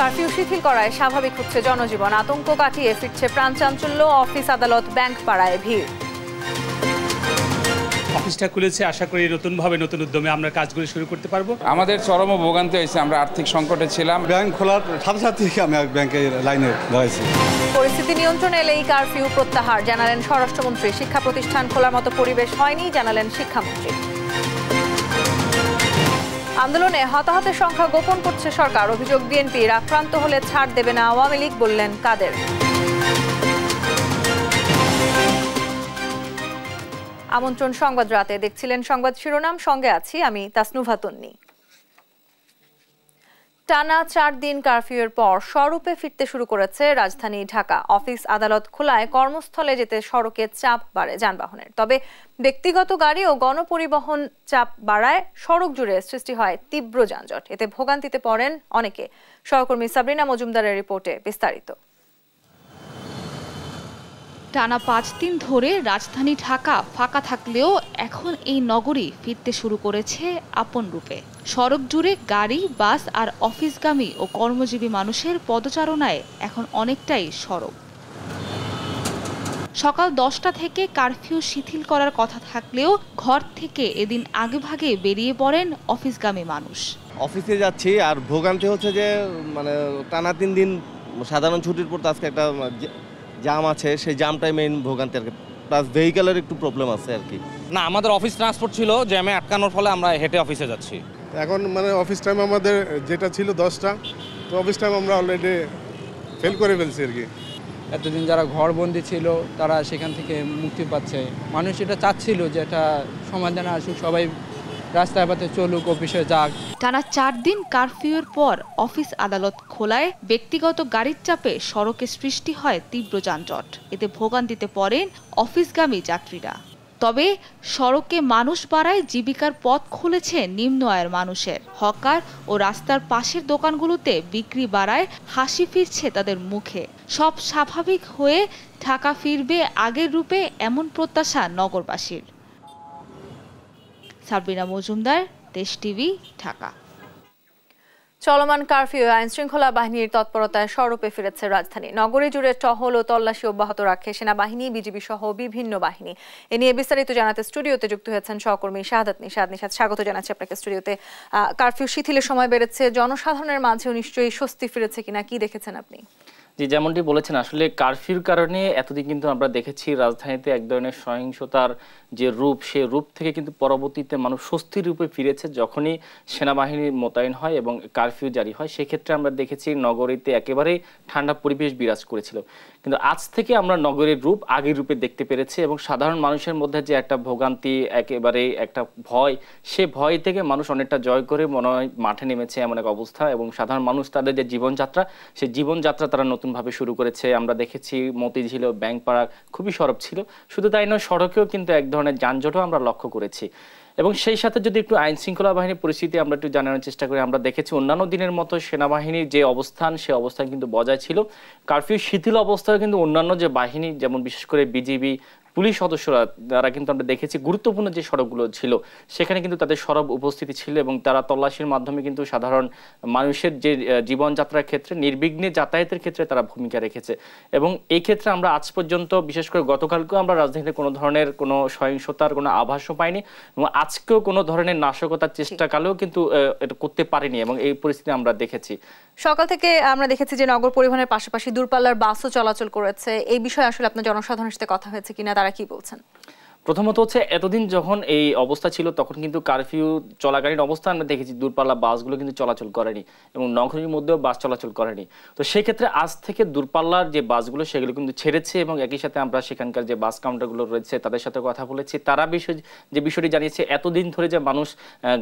Curfew শিথিল করায় স্বাভাবিক হচ্ছে জনজীবন, আতঙ্ক কাটিয়ে ফিরছে প্রাণচাঞ্চল্য, অফিস আদালত ব্যাংক পাড়ায় ভিড়। অফিসটা খুলেছে, আশা করি নতুনভাবে নতুন উদ্যমে আমরা কাজগুলো শুরু করতে পারবো। আমাদের চরম ভোগান্তি হয়েছে, আমরা আর্থিক সংকটে ছিলাম। ব্যাংক খোলার সাথে সাথে আমি ব্যাংকের লাইনে দাঁড়াইছি। পরিস্থিতি নিয়ন্ত্রণে এলে এই কারফিউ প্রত্যাহার জানালেন স্বরাষ্ট্রমন্ত্রী। শিক্ষা প্রতিষ্ঠান খোলার মতো পরিবেশ হয়নি জানালেন শিক্ষামন্ত্রী। আন্দোলনে হতাহতের সংখ্যা গোপন করছে সরকার, অভিযোগ বিএনপির। আক্রান্ত হলে ছাড় দেবে না আওয়ামী লীগ বললেন কাদের। আমন্ত্রণ সংবাদ রাতে, দেখছিলেন সংবাদ শিরোনাম, সঙ্গে আছি আমি তাসনুভা তন্নি। টানা 4 দিন কারফিউয়ের পর স্বরূপে ফিরতে শুরু করেছে রাজধানী ঢাকা। অফিস আদালত খোলায় কর্মস্থলে যেতে সড়কে চাপ বাড়ে যানবাহনের, তবে ব্যক্তিগত গাড়ি ও গণপরিবহন চাপ বাড়ায় সড়ক জুড়ে সৃষ্টি হয় তীব্র যানজট। এতে ভোগান্তিতে পড়েন অনেকে। সহকর্মী সাবরিনা মজুমদারের রিপোর্টে বিস্তারিত। টানা 5 দিন ধরে রাজধানী ঢাকা ফাঁকা থাকলেও এখন এই নগরী ফিরতে শুরু করেছে আপন রূপে। সড়ক জুড়ে গাড়ি, বাস আর অফিসগামী ও কর্মজীবী মানুষের পদচারণায় এখন অনেকটাই সরব। সকাল 10টা থেকে কারফিউ শিথিল করার কথা থাকলেও ঘর থেকে এদিন আগেভাগে বেরিয়ে পড়েন অফিসগামী মানুষ। অফিসে যাচ্ছি আর ভোগান্তি হচ্ছে যে টানা 3 দিন সাধারণ ছুটির পর আজকে একটা জাম আছে, সেই জামটাই মেইন ভোগান্তি আর কি, প্লাস ভেহিকেলের একটু প্রবলেম আছে আর কি। না, আমাদের অফিস ট্রান্সপোর্ট ছিল, জ্যামে আটকানোর ফলে আমরা হেঁটে অফিসে যাচ্ছি। এখন অফিস টাইম আমাদের যেটা ছিল 10টা, তো অফিস টাইম আমরা অলরেডি ফেল করে ফেলছি আর কি। এতদিন যারা ঘরবন্দি ছিল তারা সেখান থেকে মুক্তি পাচ্ছে। মানুষ এটা চাচ্ছিল যে এটা সমাধান আসুক, সবাই রাস্তায় পথে চলুক, অফিসে যাক। টানা 4 দিন কারফিউয়ের পর অফিস আদালত খোলায় ব্যক্তিগত গাড়ির চাপে সড়কে সৃষ্টি হয় তীব্র যানজট। এতে ভোগান্তিতে পড়েন অফিসগামী যাত্রীরা। তবে সড়কে মানুষ বাড়ায় জীবিকার পথ খুলেছে নিম্ন আয়ের মানুষের। হকার ও রাস্তার পাশের দোকানগুলোতে বিক্রি বাড়ায় হাসি ফিরছে তাদের মুখে। সব স্বাভাবিক হয়ে ঢাকা ফিরবে আগের রূপে, এমন প্রত্যাশা নগরবাসীর। সাবরিনা মজুমদার, দেশ টিভি, ঢাকা। চলমান কারফিউ আইনশৃঙ্খলা বাহিনীর তৎপরতায় স্বরূপে ফিরেছে রাজধানী। নগরী জুড়ে টহল ও তল্লাশি অব্যাহত রাখে সেনাবাহিনী, বিজিবি সহ বিভিন্ন বাহিনী। এ নিয়ে বিস্তারিত জানাতে স্টুডিওতে যুক্ত হয়েছেন সহকর্মী শাহাদাত নিশাদ। নিশাদ, স্বাগত জানাচ্ছি আপনাকে স্টুডিওতে। কারফিউ শিথিলের সময় বেড়েছে, জনসাধারণের মাঝেও নিশ্চয়ই স্বস্তি ফিরেছে কিনা, কি দেখেছেন আপনি? জি, যেমনটি বলেছেন, আসলে কারফিউর কারণে এতদিন কিন্তু আমরা দেখেছি রাজধানীতে এক ধরনের সহিংসতার যে রূপ, সে রূপ থেকে কিন্তু পরবর্তীতে মানুষ স্বস্তির রূপে ফিরেছে যখনই সেনাবাহিনী মোতায়েন হয় এবং কারফিউ জারি হয়। সেক্ষেত্রে আমরা দেখেছি নগরীতে একেবারেই ঠান্ডা পরিবেশ বিরাজ করেছিল, কিন্তু আজ থেকে আমরা নগরীর রূপ আগের রূপে দেখতে পেরেছি এবং সাধারণ মানুষের মধ্যে যে একটা ভোগান্তি, একেবারে একটা ভয়, সে ভয় থেকে মানুষ অনেকটা জয় করে মনে হয় মাঠে নেমেছে এমন এক অবস্থা। এবং সাধারণ মানুষ তাদের যে জীবনযাত্রা, সেই জীবনযাত্রা তারা নতুনভাবে শুরু করেছে। আমরা দেখেছি মতিঝিল, ব্যাংকপাড়া খুবই সরব ছিল। শুধু তাই নয়, সড়কেও কিন্তু এক ধরনের যানজটও আমরা লক্ষ্য করেছি। এবং সেই সাথে যদি একটু আইন শৃঙ্খলা বাহিনীর পরিস্থিতি আমরা একটু জানানোর চেষ্টা করি, আমরা দেখেছি অন্যান্য দিনের মতো সেনাবাহিনীর যে অবস্থান, সে অবস্থান কিন্তু বজায় ছিল। কারফিউ শিথিল অবস্থায় কিন্তু অন্যান্য যে বাহিনী, যেমন বিশেষ করে বিজিবি, পুলিশ সদস্যরা, তারা কিন্তু আমরা দেখেছি গুরুত্বপূর্ণ যে সড়কগুলো ছিল সেখানে কিন্তু তাদের সরব উপস্থিতি ছিল এবং তারা তল্লাশির মাধ্যমে কিন্তু সাধারণ মানুষের যে জীবনযাত্রার ক্ষেত্রে নির্বিঘ্নে যাতায়াতের ক্ষেত্রে তারা ভূমিকা রেখেছে। এবং এই ক্ষেত্রে আমরা আজ পর্যন্ত, বিশেষ করে গতকালকেও আমরা রাজধানীতে কোনো ধরনের কোনো সহিংসতার কোনো আভাসও পাইনি এবং আজকেও কোনো ধরনের নাশকতার চেষ্টাকালেও কিন্তু এটা করতে পারেনি এবং এই পরিস্থিতি আমরা দেখেছি। সকাল থেকে আমরা দেখেছি যে নগর পরিবহনের পাশাপাশি দূরপাল্লার বাসও চলাচল করেছে। এই বিষয়ে আসলে আপনার জনসাধারণের সাথে কথা হয়েছে কিনা, তারা কি বলছেন? প্রথমত হচ্ছে, এতদিন যখন এই অবস্থা ছিল তখন কিন্তু কারফিউ চলাকালীন অবস্থা আমরা দেখেছি দূরপাল্লা বাসগুলো কিন্তু চলাচল করেনি এবং নগরীর মধ্যেও বাস চলাচল করেনি। তো সেক্ষেত্রে আজ থেকে দূরপাল্লার যে বাসগুলো সেগুলো কিন্তু ছেড়েছে এবং একই সাথে আমরা সেখানকার যে বাস কাউন্টারগুলো রয়েছে তাদের সাথে কথা বলেছি। তারা যে বিষয়টি জানিয়েছে, এতদিন ধরে যে মানুষ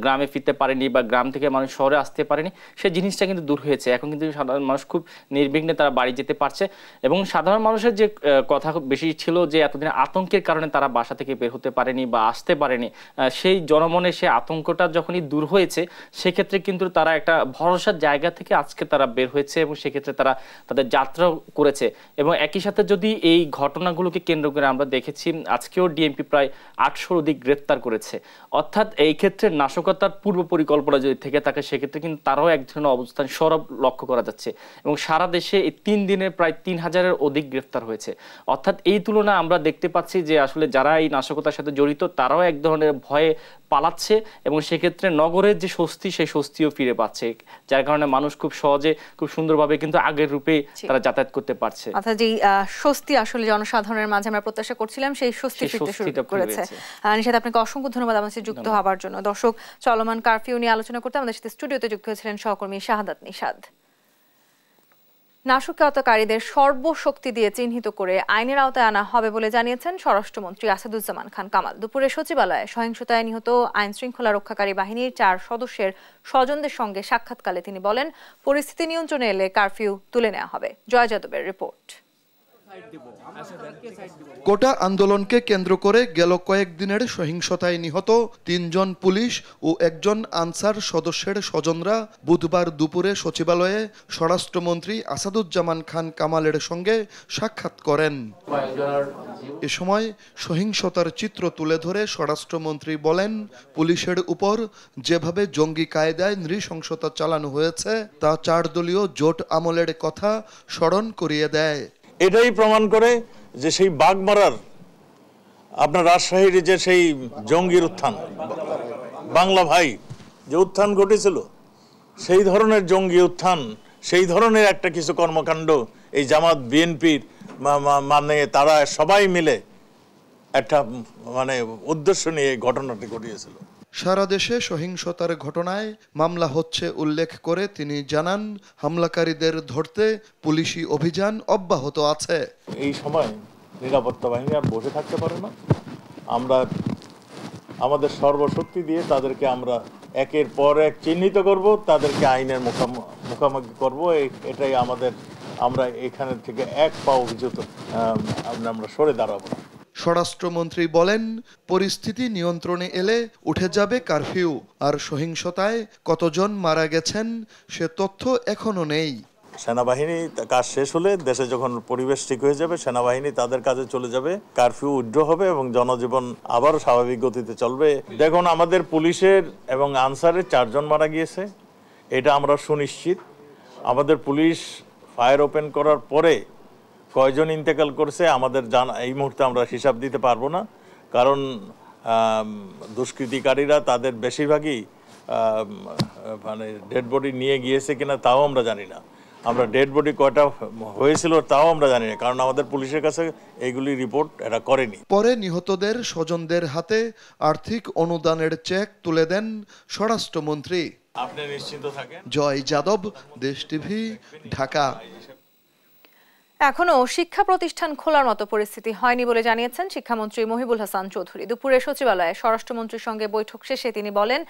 গ্রামে ফিরতে পারেনি বা গ্রাম থেকে মানুষ শহরে আসতে পারেনি, সেই জিনিসটা কিন্তু দূর হয়েছে। এখন কিন্তু সাধারণ মানুষ খুব নির্বিঘ্নে তারা বাড়ি যেতে পারছে এবং সাধারণ মানুষের যে কথা বেশি ছিল যে এতদিন আতঙ্কের কারণে তারা বাসা থেকে থেকে বের হতে পারেনি বা আসতে পারেনি, সেই জনমনে সে আতঙ্কটা যখনই দূর হয়েছে সেক্ষেত্রে কিন্তু তারা একটা ভরসার জায়গা থেকে আজকে তারা বের হয়েছে এবং সেক্ষেত্রে তারা তাদের যাত্রা করেছে। এবং একই সাথে যদি এই ঘটনাগুলোকে কেন্দ্র করে আমরা দেখেছি আজকেও ডিএমপি প্রায় 800-র অধিক গ্রেপ্তার করেছে। অর্থাৎ এই ক্ষেত্রে নাশকতার পূর্ব পরিকল্পনা যদি থেকে থাকে সেক্ষেত্রে কিন্তু তারাও এক ধরনের অবস্থান সরব লক্ষ্য করা যাচ্ছে। এবং সারা দেশে এই 3 দিনে প্রায় 3000-এর অধিক গ্রেফতার হয়েছে। অর্থাৎ এই তুলনায় আমরা দেখতে পাচ্ছি যে আসলে যারা এই নাশকতার সাথে জড়িত তারাও এক ধরনের ভয়ে পালাচ্ছে এবং সেক্ষেত্রে নগরের যে স্বস্তি সেই স্বস্তিও ফিরে পাচ্ছে, যার কারণে মানুষ খুব সহজে খুব সুন্দরভাবে কিন্তু আগের রূপে তারা যাতায়াত করতে পারছে। অর্থাৎ যে স্বস্তি আসলে জনসাধারণের মাঝে আমরা প্রত্যাশা করছিলাম সেই স্বস্তি ফিরতে শুরু করেছে। নিশাত, আপনাকে অসংখ্য ধন্যবাদ আমাদের সাথে যুক্ত হওয়ার জন্য। দর্শক, চলমান কারফিউ নিয়ে আলোচনা করতে আমাদের সাথে স্টুডিওতে যুক্ত হয়েছিলেন সহকর্মী শাহাদাত নিশাদ। নাশকতাকারীদের সর্বশক্তি দিয়ে চিহ্নিত করে আইনের আওতায় আনা হবে বলে জানিয়েছেন স্বরাষ্ট্রমন্ত্রী আসাদুজ্জামান খান কামাল। দুপুরে সচিবালয়ে সহিংসতায় নিহত আইন শৃঙ্খলা রক্ষাকারী বাহিনীর 4 সদস্যের স্বজনদের সঙ্গে সাক্ষাৎকালে তিনি বলেন, পরিস্থিতি নিয়ন্ত্রণে এলে কারফিউ তুলে নেওয়া হবে। জয় যাদবের রিপোর্ট। কোটা আন্দোলনকে কেন্দ্র করে গেল কয়েকদিনের সহিংসতায় নিহত 3 জন পুলিশ ও 1 জন আনসার সদস্যের স্বজনরা বুধবার দুপুরে সচিবালয়ে স্বরাষ্ট্রমন্ত্রী আসাদুজ্জামান খান কামালের সঙ্গে সাক্ষাৎ করেন। এ সময় সহিংসতার চিত্র তুলে ধরে স্বরাষ্ট্রমন্ত্রী বলেন, পুলিশের উপর যেভাবে জঙ্গি কায়দায় নৃশংসতা চালানো হয়েছে তা 4 দলীয় জোট আমলের কথা স্মরণ করিয়ে দেয়। এটাই প্রমাণ করে যে সেই বাগমারার আপনার রাজশাহীর যে সেই জঙ্গির উত্থান, বাংলা ভাই যে উত্থান ঘটেছিল, সেই ধরনের জঙ্গি উত্থান, সেই ধরনের একটা কিছু কর্মকাণ্ড এই জামাত বিএনপির মানে তারা সবাই মিলে একটা মানে উদ্দেশ্য নিয়ে ঘটনাটি ঘটিয়েছিল। সারা দেশে সহিংসতার ঘটনায় মামলা হচ্ছে উল্লেখ করে তিনি জানান, হামলাকারীদের ধরতে পুলিশি অভিযান অব্যাহত আছে। এই সময় নিরাপত্তা বাহিনী আর বসে থাকতে পারে না। আমরা আমাদের সর্বশক্তি দিয়ে তাদেরকে আমরা একের পর এক চিহ্নিত করব, তাদেরকে আইনের মুখোমুখি করব। এটাই আমরা এখানে থেকে এক পাও কিছু আমরা সরে দাঁড়াবো। স্বরাষ্ট্রমন্ত্রী বলেন, পরিস্থিতি নিয়ন্ত্রণে এলে উঠে যাবে কারফিউ, আর সহিংসতায় কতজন মারা গেছেন সে তথ্য এখনো নেই। সেনাবাহিনী কাজ শেষ হলে দেশে যখন পরিবেশ ঠিক হয়ে যাবে, সেনাবাহিনী তাদের কাজে চলে যাবে, কারফিউ উইথড্র হবে এবং জনজীবন আবারও স্বাভাবিক গতিতে চলবে। দেখুন, আমাদের পুলিশের এবং আনসারের 4 জন মারা গিয়েছে, এটা আমরা সুনিশ্চিত। আমাদের পুলিশ ফায়ার ওপেন করার পরে কয়জন ইন্তেকাল করছে আমাদের জানা এই মুহূর্তে আমরা হিসাব দিতে পারবো না, কারণ দুষ্কৃতিকারীরা তাদের বেশিরভাগই মানে ডেড বডি নিয়ে গিয়েছে কিনা তাও আমরা জানি না। আমরা ডেড বডি কয়টা হয়েছিল তাও আমরা জানি না, কারণ আমাদের পুলিশের কাছে এইগুলি রিপোর্ট এরা করেনি। পরে নিহতদের স্বজনদের হাতে আর্থিক অনুদানের চেক তুলে দেন স্বরাষ্ট্রমন্ত্রী। আপনি নিশ্চিন্ত থাকেন। জয় যাদব, দেশ টিভি, ঢাকা। এখনো শিক্ষা প্রতিষ্ঠান খোলার মতো পরিস্থিতি হয়নি বলে জানিয়েছেন শিক্ষামন্ত্রী মহিবুল হাসান চৌধুরী। দুপুরে সচিবালয়ে স্বরাষ্ট্রমন্ত্রীর সঙ্গে বৈঠক শেষে তিনি বলেন,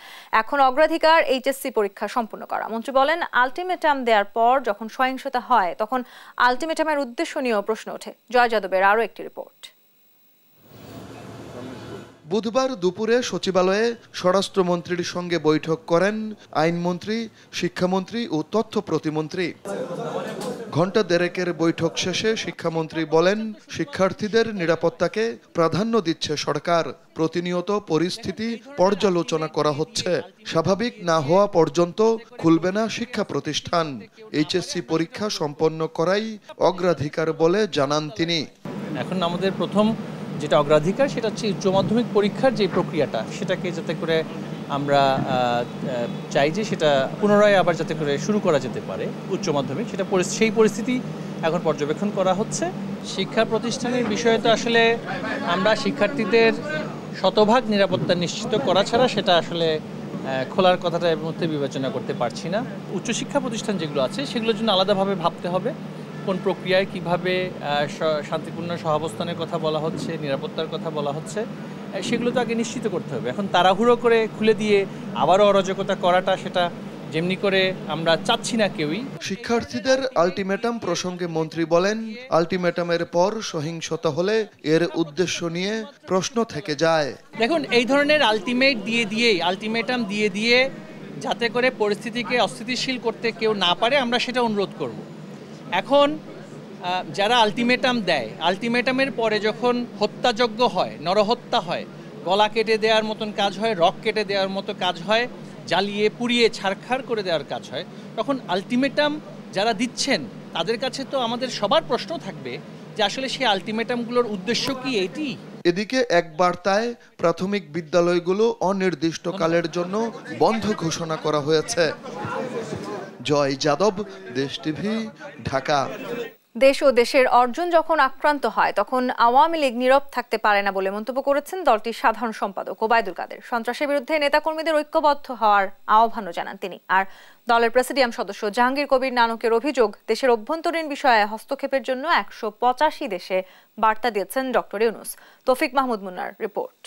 এখন অগ্রাধিকার এইচএসসি পরীক্ষা সম্পূর্ণ করা। মন্ত্রী বলেন, আলটিমেটাম দেওয়ার পর যখন সহিংসতা হয় তখন আলটিমেটামের উদ্দেশ্য নিয়েও প্রশ্ন ওঠে। জয় যাদবের আরও একটি রিপোর্ট। বুধবার দুপুরে সচিবালয়ে স্বরাষ্ট্রমন্ত্রীর সঙ্গে বৈঠক করেন আইনমন্ত্রী, শিক্ষামন্ত্রী ও তথ্য প্রতিমন্ত্রী। ঘণ্টা দেড়েকের বৈঠক শেষে শিক্ষামন্ত্রী বলেন, শিক্ষার্থীদের নিরাপত্তাকে প্রাধান্য দিচ্ছে সরকার। প্রতিনিয়ত পরিস্থিতি পর্যালোচনা করা হচ্ছে। স্বাভাবিক না হওয়া পর্যন্ত খুলবে না শিক্ষা প্রতিষ্ঠান। এইচএসসি পরীক্ষা সম্পন্ন করাই অগ্রাধিকার বলে জানান তিনি। এখন আমাদের প্রথম যেটা অগ্রাধিকার সেটা হচ্ছে উচ্চ মাধ্যমিক পরীক্ষার যে প্রক্রিয়াটা, সেটাকে যাতে করে আমরা চাই যে সেটা পুনরায় আবার যাতে করে শুরু করা যেতে পারে উচ্চ মাধ্যমিক, সেটা সেই পরিস্থিতি এখন পর্যবেক্ষণ করা হচ্ছে। শিক্ষা প্রতিষ্ঠানের বিষয়ে তো আসলে আমরা শিক্ষার্থীদের শতভাগ নিরাপত্তা নিশ্চিত করা ছাড়া সেটা আসলে খোলার কথাটা এর মধ্যে বিবেচনা করতে পারছি না। উচ্চশিক্ষা প্রতিষ্ঠান যেগুলো আছে সেগুলোর জন্য আলাদাভাবে ভাবতে হবে, কোন প্রক্রিয়ায় কিভাবে শান্তিপূর্ণ সহাবস্থানের কথা বলা হচ্ছে, নিরাপত্তার কথা বলা হচ্ছে, সেগুলো তো আগে নিশ্চিত করতে হবে। এখন তাড়াহুড়ো করে খুলে দিয়ে আবারও অরাজকতা করাটা সেটা যেমনি করে আমরা চাচ্ছি না কেউই। শিক্ষার্থীদের আলটিমেটাম প্রসঙ্গে মন্ত্রী বলেন, আলটিমেটামের পর সহিংসতা হলে এর উদ্দেশ্য নিয়ে প্রশ্ন থেকে যায়। দেখুন, এই ধরনের আলটিমেটাম দিয়ে যাতে করে পরিস্থিতিকে অস্থিতিশীল করতে কেউ না পারে, আমরা সেটা অনুরোধ করব। এখন যারা আলটিমেটাম দেয়, আলটিমেটামের পরে যখন হত্যাযজ্ঞ হয়, নরহত্যা হয়, গলা কেটে দেওয়ার মতন কাজ হয়, রক কেটে দেওয়ার মতো কাজ হয়, জ্বালিয়ে পুড়িয়ে ছারখার করে দেওয়ার কাজ হয়, তখন আলটিমেটাম যারা দিচ্ছেন তাদের কাছে তো আমাদের সবার প্রশ্ন থাকবে যে আসলে সেই আলটিমেটামগুলোর উদ্দেশ্য কি এটি। এদিকে এক বার্তায় প্রাথমিক বিদ্যালয়গুলো অনির্দিষ্টকালের জন্য বন্ধ ঘোষণা করা হয়েছে। জয় যাদব, দেশ টিভি, ঢাকা। দেশ ও দেশের অর্জন যখন আক্রান্ত হয় তখন আওয়ামী লীগ নীরব থাকতে পারে না বলে মন্তব্য করেছেন দলটির সাধারণ সম্পাদক ওবায়দুল কাদের। সন্ত্রাসের বিরুদ্ধে নেতাকর্মীদের ঐক্যবদ্ধ হওয়ার আহ্বানও জানান তিনি। আর দলের প্রেসিডিয়াম সদস্য জাহাঙ্গীর কবির নানকের অভিযোগ, দেশের অভ্যন্তরীণ বিষয়ে হস্তক্ষেপের জন্য 185 দেশে বার্তা দিয়েছেন ডক্টর ইউনূস। তৌফিক মাহমুদ মুন্নার রিপোর্ট।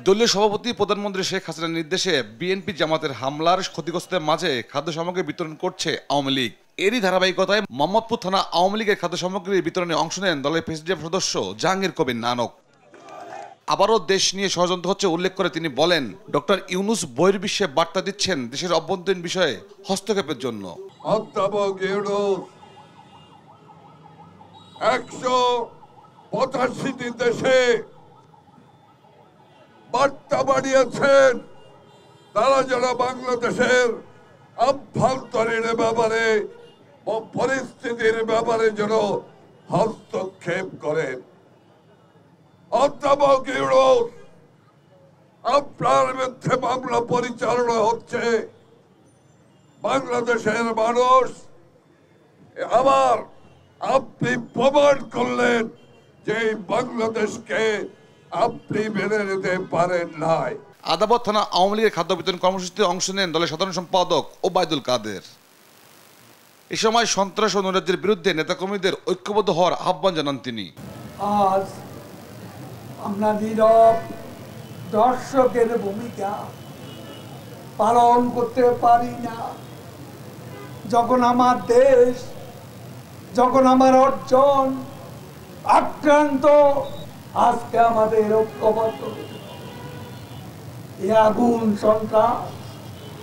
দলীয় সভাপতি প্রধানমন্ত্রী শেখ হাসিনার নির্দেশে বিএনপি জামাতের হামলার ক্ষতিগ্রস্তদের মাঝে খাদ্য সামগ্রী বিতরণ করছে আওয়ামী লীগ। এরই ধারাবাহিকতায় মোহাম্মদপুর থানা আওয়ামী লীগের খাদ্য সামগ্রীর বিতরণে অংশ নেন দলের প্রেসিডিয়াম সদস্য জাহাঙ্গীর কবির নানক। আবারও দেশ নিয়ে ষড়যন্ত্র হচ্ছে উল্লেখ করে তিনি বলেন, ডক্টর ইউনূস বহির্বিশ্বে বার্তা দিচ্ছেন দেশের অভ্যন্তরীণ বিষয়ে হস্তক্ষেপের জন্য। 185টি দেশে বার্তা বাড়িয়েছেন তারা যারা বাংলাদেশের অভ্যন্তরীণ ব্যাপারে ও পরিস্থিতির ব্যাপারে যেন হস্তক্ষেপ করেন। অধ্যাপক ইউনূস, আপনার বিরুদ্ধে মামলা পরিচালনা হচ্ছে। বাংলাদেশের মানুষ আবার আপনি প্রমাণ করলেন যে বাংলাদেশকে আপনি মেনে নিতে পারেন নাই। আদাবর থানা আওয়ামী লীগের খাদ্য বিতরণ কর্মসূচিতে অংশ নেন দলের সাধারণ সম্পাদক ওবায়দুল কাদের। এ সময় সন্ত্রাস ও নৈরাজ্যের বিরুদ্ধে নেতাকর্মীদের ঐক্যবদ্ধ হওয়ার আহ্বান জানান তিনি। আজ আমরা নীরব দর্শকের ভূমিকা পালন করতে পারি না। যখন আমার দেশ, যখন আমার অর্জন আক্রান্ত, আজকে আমাদের ঐক্যবদ্ধ এই আগুন সন্ত্রাস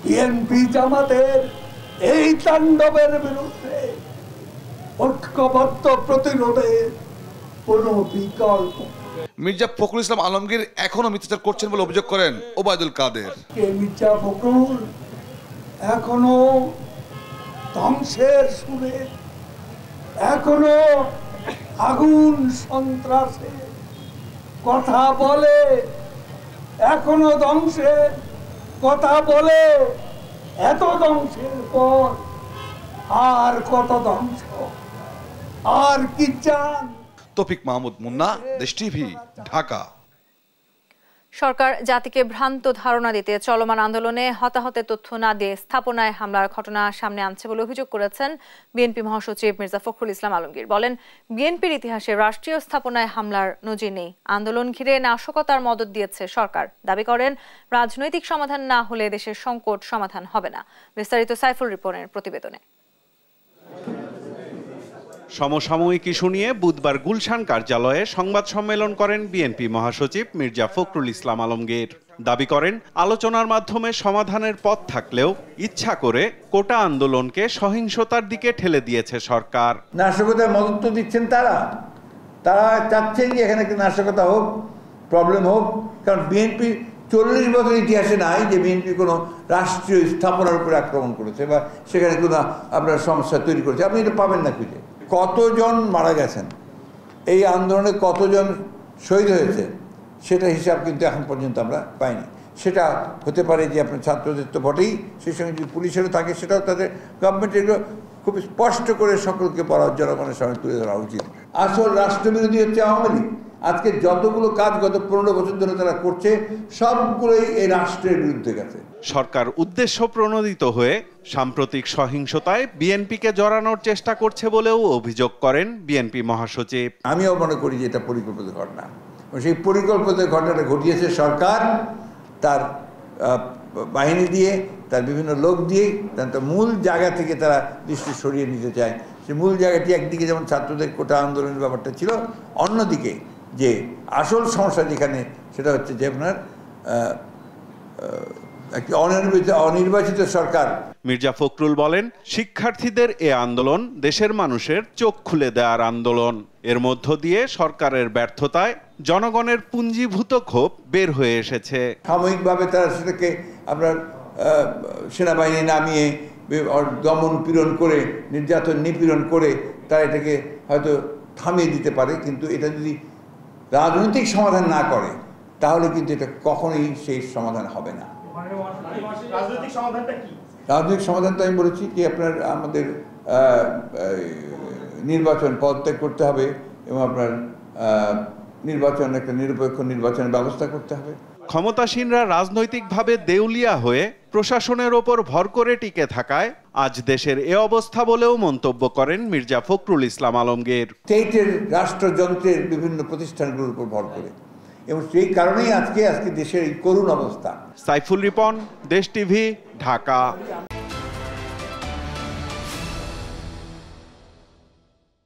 বিএনপি জামাতের এই তাণ্ডবের বিরুদ্ধে ঐক্যবদ্ধ প্রতিরোধের কোনো বিকল্প। মির্জা ফখরুল ইসলাম আলমগীর এখনো মিথ্যাচার করছেন বলে অভিযোগ করেন ওবায়দুল কাদের। মির্জা ফখরুল এখনো ধ্বংসের সুরে, এখনো আগুন সন্ত্রাসে কথা বলে, এখনো ধ্বংসের কথা বলে। এত ধ্বংসের পর আর কত ধ্বংস, আর কি চান? তৌফিক মাহমুদ মুন্না, দেশ টিভি, ঢাকা। সরকার জাতিকে ভ্রান্ত ধারণা দিতে চলমান আন্দোলনে হতাহতের তথ্য না দিয়ে স্থাপনায় হামলার ঘটনা সামনে আনছে বলে অভিযোগ করেছেন বিএনপি মহাসচিব মির্জা ফখরুল ইসলাম আলমগীর। বলেন, বিএনপির ইতিহাসে রাষ্ট্রীয় স্থাপনায় হামলার নজির নেই। আন্দোলন ঘিরে নাশকতার মদদ দিয়েছে সরকার। দাবি করেন, রাজনৈতিক সমাধান না হলে দেশের সংকট সমাধান হবে না। বিস্তারিত সাইফুল রিপনের প্রতিবেদনে। সমসাময়িক ইস্যু নিয়ে বুধবার গুলশান কার্যালয়ে সংবাদ সম্মেলন করেন বিএনপি মহাসচিব মির্জা ফখরুল ইসলাম আলমগীর। দাবি করেন, আলোচনার মাধ্যমে সমাধানের পথ থাকলেও ইচ্ছা করে কোটা আন্দোলনকে সহিংসতার দিকে ঠেলে দিয়েছে সরকার। নাশকতার মদত তো দিচ্ছেন তারা চাচ্ছেন যে এখানে একটা নাশকতা হোক, প্রবলেম হোক। কারণ বিএনপি 40 বছর ইতিহাসে নাই যে বিএনপি কোনো রাষ্ট্রীয় স্থাপনার উপরে আক্রমণ করেছে বা সেখানে কোনো আপনার সমস্যা তৈরি করেছে। আপনি এটা পাবেন না খুঁজে। কতজন মারা গেছেন, এই আন্দোলনে কতজন শহীদ হয়েছে, সেটা হিসাব কিন্তু এখন পর্যন্ত আমরা পাইনি। সেটা হতে পারে যে আপনার ছাত্রদের তো বটেই, সেই সঙ্গে যদি পুলিশেরও থাকে সেটাও তাদের গভর্নমেন্টের খুব স্পষ্ট করে সকলকে পড়ার জনগণের সামনে তুলে ধরা উচিত। আসল রাষ্ট্রবিরোধী হচ্ছে আওয়ামী লীগ। আজকে যতগুলো কাজ গত 15 বছর ধরে তারা করছে সবগুলোই এই রাষ্ট্রের বিরুদ্ধে গেছে। সরকার উদ্দেশ্য প্রণোদিত হয়ে সাম্প্রতিক সহিংসতায় বিএনপিকে জড়ানোর চেষ্টা করছে বলেও অভিযোগ করেন বিএনপি মহাসচিব। আমিও মনে করি যে এটা পরিকল্পিত ঘটনা। সেই পরিকল্পিত ঘটনাটা ঘটিয়েছে সরকার তার বাহিনী দিয়ে, তার বিভিন্ন লোক দিয়ে তার মূল জায়গা থেকে তারা দৃষ্টি সরিয়ে নিতে চায়। সে মূল জায়গাটি একদিকে যেমন ছাত্রদের কোটা আন্দোলনের ব্যাপারটা ছিল, অন্যদিকে যে আসল সমস্যা যেখানে সেটা হচ্ছে যে আপনার একটি অনির্বাচিত সরকার। মির্জা ফখরুল বলেন, শিক্ষার্থীদের এ আন্দোলন দেশের মানুষের চোখ খুলে দেওয়ার আন্দোলন। এর মধ্য দিয়ে সরকারের ব্যর্থতায় জনগণের পুঞ্জীভূত ক্ষোভ বের হয়ে এসেছে। সাময়িকভাবে তারা সেটাকে আপনার সেনাবাহিনী নামিয়ে দমন পীড়ন করে, নির্যাতন নিপীড়ন করে তারা এটাকে হয়তো থামিয়ে দিতে পারে, কিন্তু এটা যদি রাজনৈতিক সমাধান না করে তাহলে কিন্তু এটা কখনোই সেই সমাধান হবে না। রাজনৈতিক সমাধান তো আমি বলেছি যে আপনার আমাদের নির্বাচন পদত্যাগ করতে হবে এবং আপনার নির্বাচন, একটা নিরপেক্ষ নির্বাচনের ব্যবস্থা করতে হবে। ক্ষমতাসীনরা রাজনৈতিকভাবে দেউলিয়া হয়ে প্রশাসনের ওপর ভর করে টিকে থাকায় আজ দেশের এ অবস্থা বলেও মন্তব্য করেন মির্জা ফখরুল ইসলাম আলমগীর। স্টেটের রাষ্ট্রযন্ত্রের বিভিন্ন প্রতিষ্ঠানগুলোর উপর ভর করে, এবং সেই কারণেই আজকে দেশের এই করুণ অবস্থা। সাইফুল রিপন, দেশ টিভি, ঢাকা।